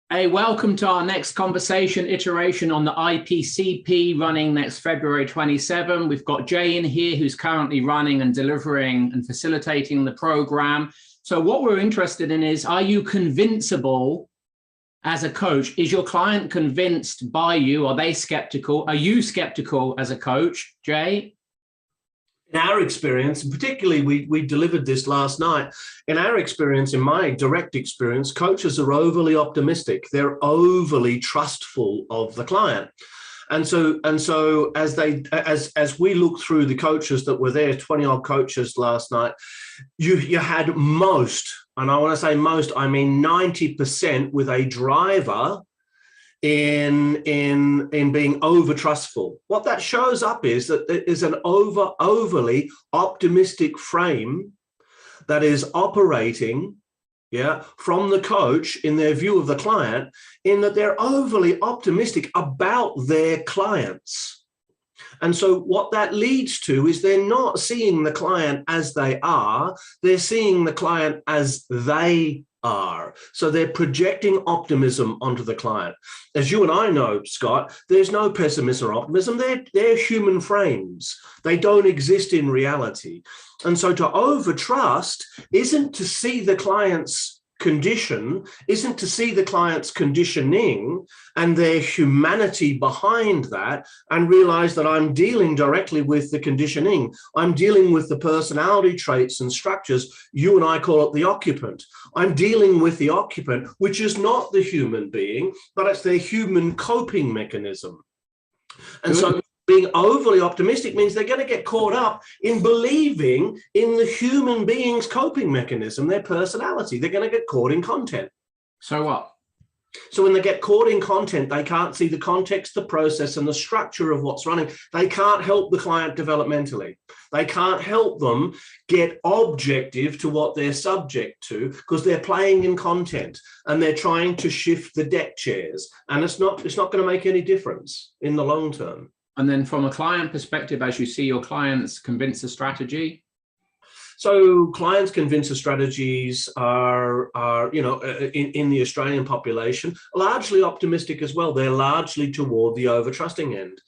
Hey, welcome to our next conversation iteration on the IPCP running next February 27. We've got Jay in here who's currently running and delivering and facilitating the program. So what we're interested in is, are you convincible as a coach? Is your client convinced by you? Are they skeptical? Are you skeptical as a coach, Jay? In our experience, and particularly we delivered this last night, in our experience, in my direct experience, coaches are overly optimistic. They're overly trustful of the client. And so as we look through the coaches that were there, 20 odd coaches last night, you had most, and I want to say most, I mean 90% with a driver in being over trustful. What that shows up is that there is an overly optimistic frame that is operating from the coach in their view of the client, in that they're overly optimistic about their clients. And so what that leads to is they're not seeing the client as they are, they're seeing the client as they are. So they're projecting optimism onto the client. As you and I know, Scott, there's no pessimism or optimism. They're human frames. They don't exist in reality. And so to overtrust isn't to see the client's condition, isn't to see the client's conditioning and their humanity behind that and realize that I'm dealing directly with the conditioning. I'm dealing with the personality traits and structures. You and I call it the occupant. I'm dealing with the occupant, which is not the human being, but it's their human coping mechanism. And so being overly optimistic means they're going to get caught up in believing in the human being's coping mechanism, their personality. They're going to get caught in content. So what? So when they get caught in content, they can't see the context, the process, and the structure of what's running. They can't help the client developmentally. They can't help them get objective to what they're subject to because they're playing in content and they're trying to shift the deck chairs. And it's not going to make any difference in the long term. And then from a client perspective, as you see your clients convince the strategy? So clients convince the strategies are in the Australian population, largely optimistic as well. They're largely toward the over-trusting end.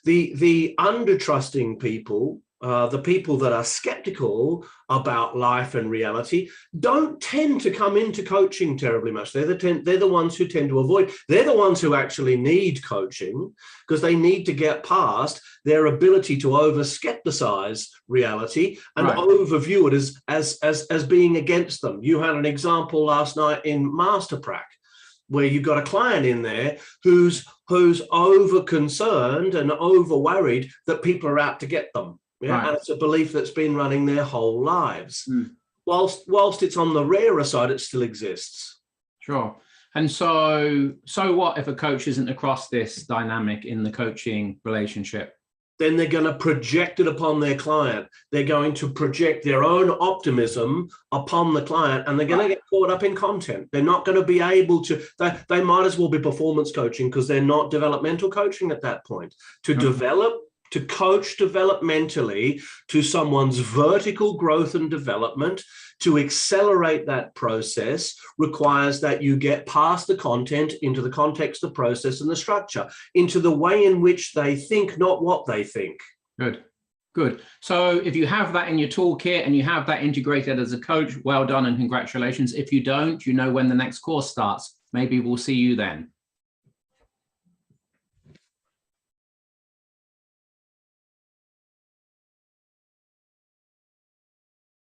The under-trusting people, the people that are skeptical about life and reality, don't tend to come into coaching terribly much. They're the ones who tend to avoid. They're the ones who actually need coaching because they need to get past their ability to over-skepticize reality and overview it as being against them. You had an example last night in Masterprac, where you've got a client in there who's over concerned and over worried that people are out to get them. Yeah, and it's a belief that's been running their whole lives. Whilst it's on the rarer side, it still exists. Sure. And so what if a coach isn't across this dynamic in the coaching relationship? Then they're going to project it upon their client. They're going to project their own optimism upon the client, and they're going to get caught up in content. They're not going to be able to, they might as well be performance coaching because they're not developmental coaching at that point. To coach developmentally to someone's vertical growth and development, to accelerate that process requires that you get past the content into the context, the process, and the structure, into the way in which they think, not what they think. Good. So if you have that in your toolkit and you have that integrated as a coach, well done and congratulations. If you don't, you know when the next course starts. Maybe we'll see you then.